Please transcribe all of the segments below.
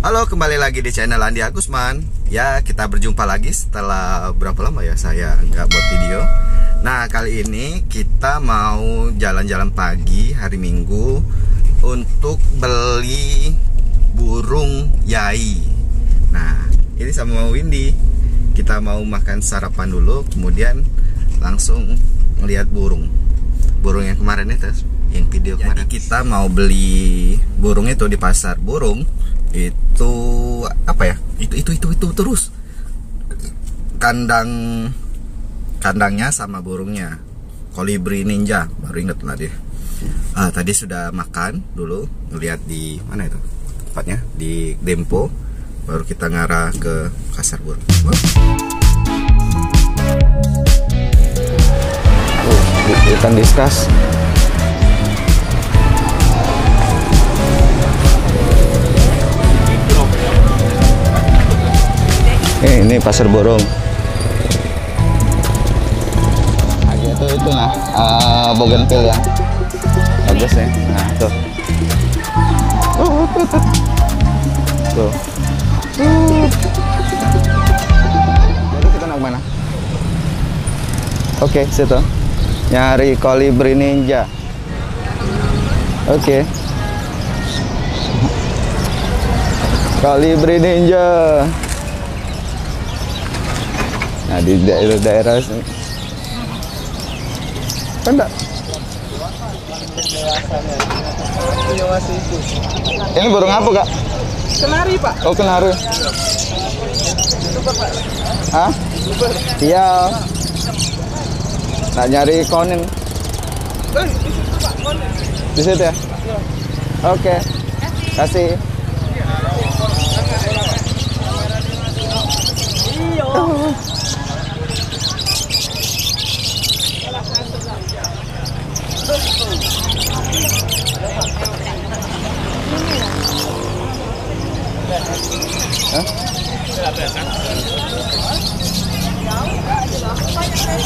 Halo, kembali lagi di channel Andi Agusman. Ya, kita berjumpa lagi setelah berapa lama ya saya nggak buat video. Nah, kali ini kita mau jalan-jalan pagi hari Minggu untuk beli burung yai. Nah, ini sama Windy. Kita mau makan sarapan dulu, kemudian langsung melihat burung yang kemarin itu, yang video kemarin. Jadi kita mau beli burung itu di pasar burung. Itu apa ya? Itu terus kandangnya sama burungnya kolibri ninja, baru inget tadi. Tadi sudah makan dulu, ngeliat di mana itu tempatnya, di Dempo. Baru kita ngarah ke pasar burung. Ikan diskas. Ini pasar burung. Itu nah, bougainville ya. Bagus ya. Nah, tuh. Tuh. Jadi kita nak mana? Oke, situ. Nyari kolibri ninja. Oke. Kolibri ninja. Nah, di daerah sini. Kan enggak? Ini burung apa, Kak? Kenari, Pak. Oh, kenari. Hah? Iya. Nah, nyari konin. Di situ, Pak, konin. Di situ ya? Oke. Kasih.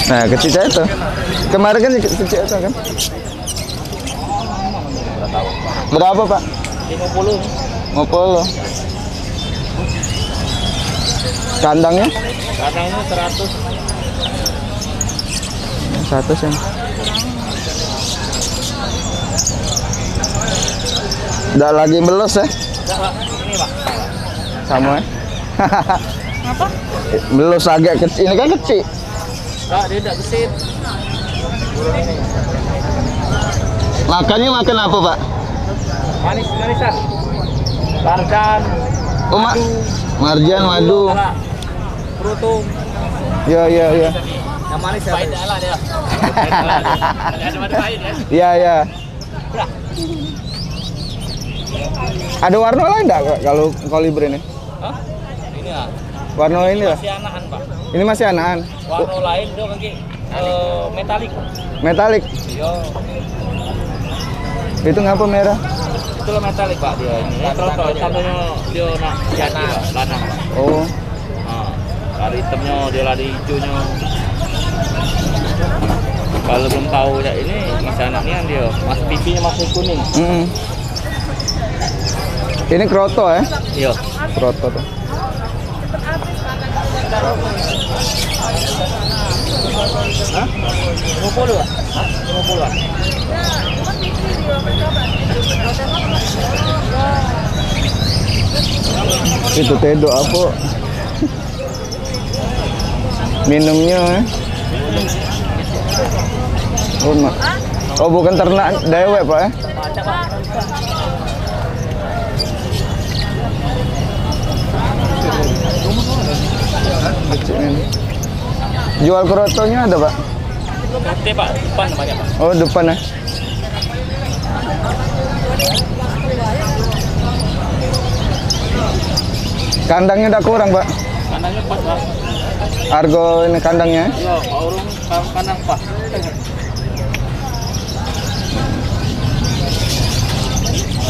Nah, kecil itu. Kemarin kan kecil itu kan. Berapa, Pak? 50. 50. Kandangnya? Kandangnya 100. 100 ya. Udah lagi belos ya? Enggak, Pak. Ini, Pak. Sama ya? Apa? Belos agak kecil. Ini kan kecil. Enggak, dia enggak gesit. Makannya makan apa, Pak? Manis-manisan. Marjan. Oh, marjan, madu. Frutung. Ya. Yang manis ya. Pahit lah dia. Ada madu pahit ya. Iya. Ada warna lain enggak kalau kolibri ini? Hah? Ini ya. Warna ini lah. Masih anakan, Pak. Ini masih anakan. Warna lain dia kaki metalik. Metalik. Iya. Itu ngapa merah? Itulah metalik, Pak, dia ini. Contoh contohnya dia nak jati, Pak, lanang, Pak. Oh. Nah, lari hitamnya dia lari hijaunya. Kalau belum tahu ya ini anaknya dia masih pipinya masih kuning. Ini kroto ya? Iya. Kroto tuh. Hah? 50, Pak? Hah? 50. Itu tedo apa? Minumnya Oh, bukan ternak dewek, Pak ya? Jual krotonya ada, Pak? Oke, Pak, depan namanya, Pak. Oh, depan ya. Kandangnya udah kurang, Pak. Kandangnya pas, Pak. Argo ini kandangnya? Iya, Pak Urung kandang pas.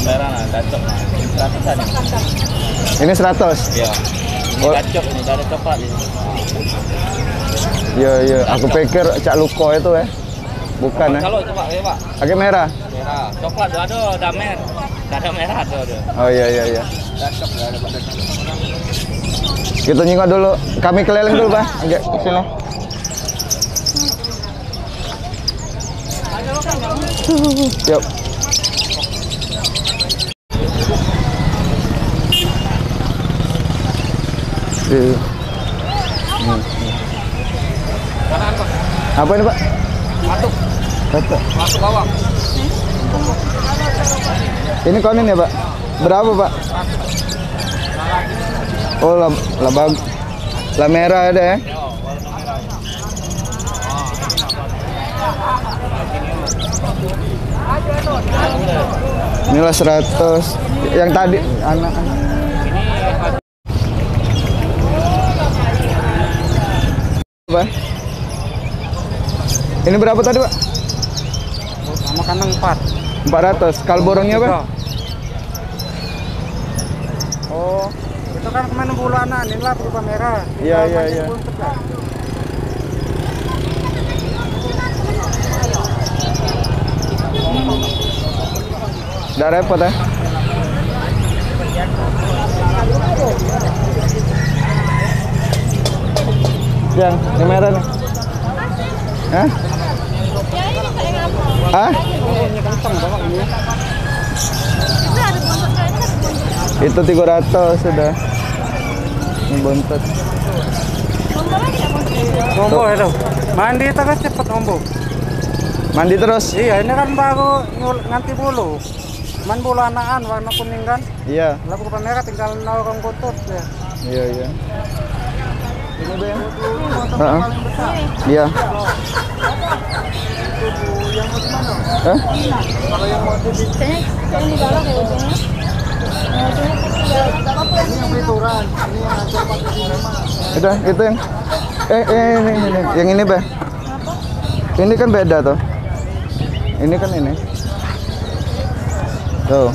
Merah nah, cocok nah. 100-an. Ini 100? Iya. Ini cocok, ini dari coklat ini. Iya, aku pikir Cak Luko itu ya. Bukan ya? Kalau itu Pak, ya Pak. Pakai merah? Merah. Coklat ada, damer. Ada merah ada. Oh iya. Kita nyingok dulu. Kami keliling dulu, Pak. Agak sini. Yuk. Apa ini, Pak? Batuk. Batuk. Masuk bawah. Ini konin ya, Pak? Berapa, Pak? Oh, la merah ada ya? Inilah 100. Yang tadi anak-anak. Pak. Ini berapa tadi, Pak? Sama kandang 4. 400. Kalau borongnya, Pak? Oh, itu kan kemarin bulanan, inilah berupa merah. Iya, iya, iya. Udah repot ya? Yang merah nih. Hah? Hah? Itu 300 sudah. Ini bontot. Ombo itu. Mandi terus cepet ombo. Mandi terus? Iya, ini kan baru nganti bulu. Man bulu anakan warna kuning kan? Iya. Lalu berupa merah tinggal orang butut ya. Iya, iya. Ini yang paling besar. Iya. Yang mau di mana? Hah? Kalau yang mau di Ini galak ya ujungnya. ini yang pelituran, ini yang hasil pakai sinema. Udah, itu yang ini. Yang ini, Bah. Ini kan beda tuh. Ini kan ini. Tuh.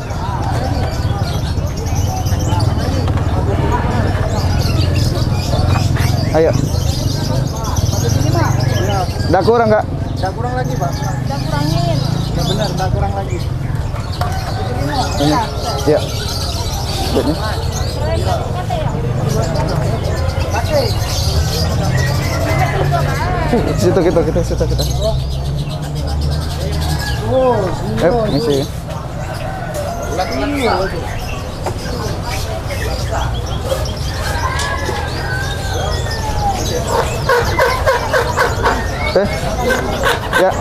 Ayo. Udah kurang nggak? Udah kurang lagi, Pak. Udah kurangin. Ya benar, udah kurang lagi. Ini. Ya. Ini. Situ kita. Misi. Ya.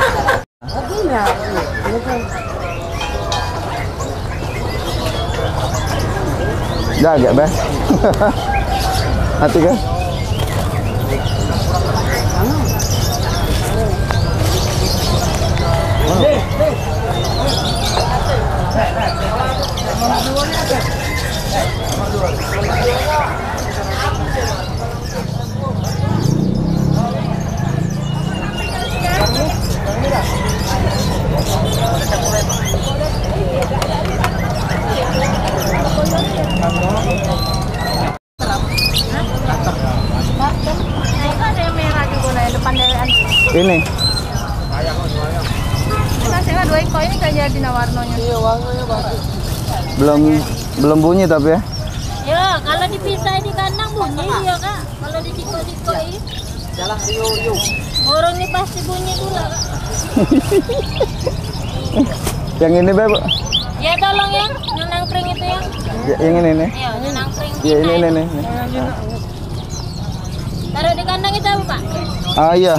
Dah agak, Bah. Hati kan? Ini. Kita sewa 2 ekor ini kayak jadi warnanya. Iya, warnanya bagus. Belum bunyi tapi ya. Ya, kalau dipisah di kandang bunyi dia, Kak. Kalau di tiko-tiko ini Jalan Rio. orang ini pasti bunyi pula, Kak. Yang ini, Beb. Ya tolong yang nangkring itu yang. Ya, yang ini nih. Ya, nangkring. Ya, ini. Taruh di kandang itu apa, Pak? Ah, iya.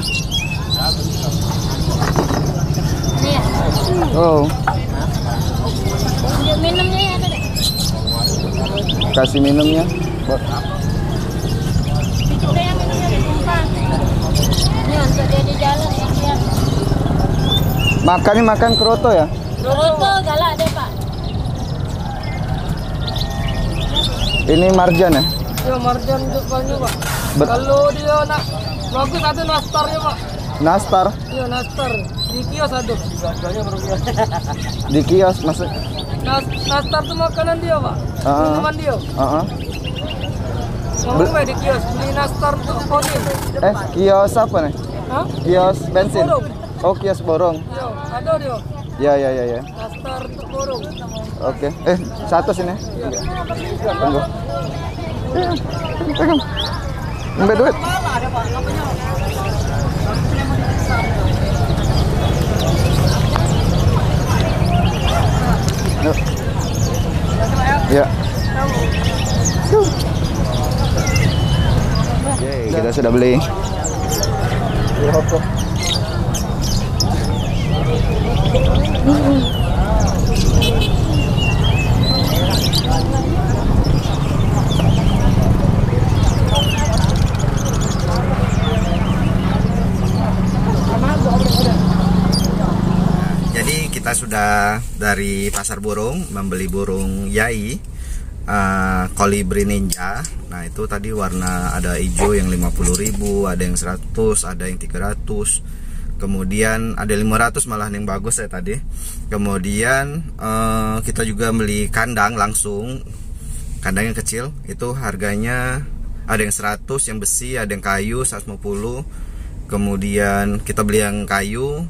Ini ya. Oh, Untuk minumnya ya ada deh. kasih minumnya. Kita yang minumnya ditumpah. Ini untuk dia di jalan ya, lihat. Makan keroto ya? Roto galak deh, Pak. Ini marjan ya? Ya, marjan depannya, Pak. Bet- Kalau dia nak bagus ada nastarnya, Pak. Nastar Iya, nastar. Di kios ada. Harganya berapa? di kios masuk. Nastar tuh makanan dia, Pak. Minuman dia. Ngomong di kios, beli nastar tuh konin. Kios apa nih? Hah? Kios bensin. Borong. Oh, kios borong. Iya, ada dia. Ya, ya, ya, ya. Daster untuk burung. Oke. Satu sini. Tunggu. Pegang. Ambil duit. Yuk. Ya. Oke, kita sudah beli. Jadi kita sudah dari pasar burung membeli burung yai, kolibri ninja. Nah itu tadi warna ada hijau yang 50.000, ada yang 100, ada yang 300, kemudian ada 500 malah yang bagus ya tadi. Kemudian kita juga beli kandang langsung, kandang yang kecil itu harganya ada yang 100, yang besi, ada yang kayu 150. Kemudian kita beli yang kayu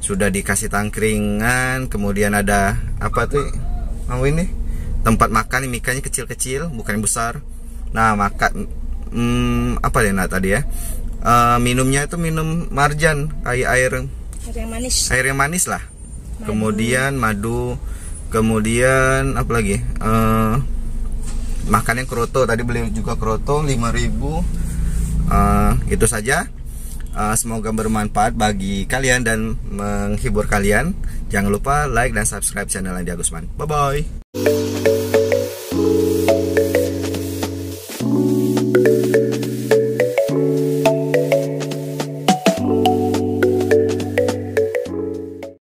sudah dikasih tangkringan, kemudian ada apa tuh mau ini tempat makan, mikanya kecil-kecil bukan yang besar. Nah makan apa deh tadi ya, minumnya itu minum marjan, air yang manis lah, madu. Kemudian madu, kemudian apa lagi, makan yang kroto tadi beli juga kroto 5.000. Itu saja. Semoga bermanfaat bagi kalian dan menghibur kalian. Jangan lupa like dan subscribe channel Andi Agusman. Bye bye.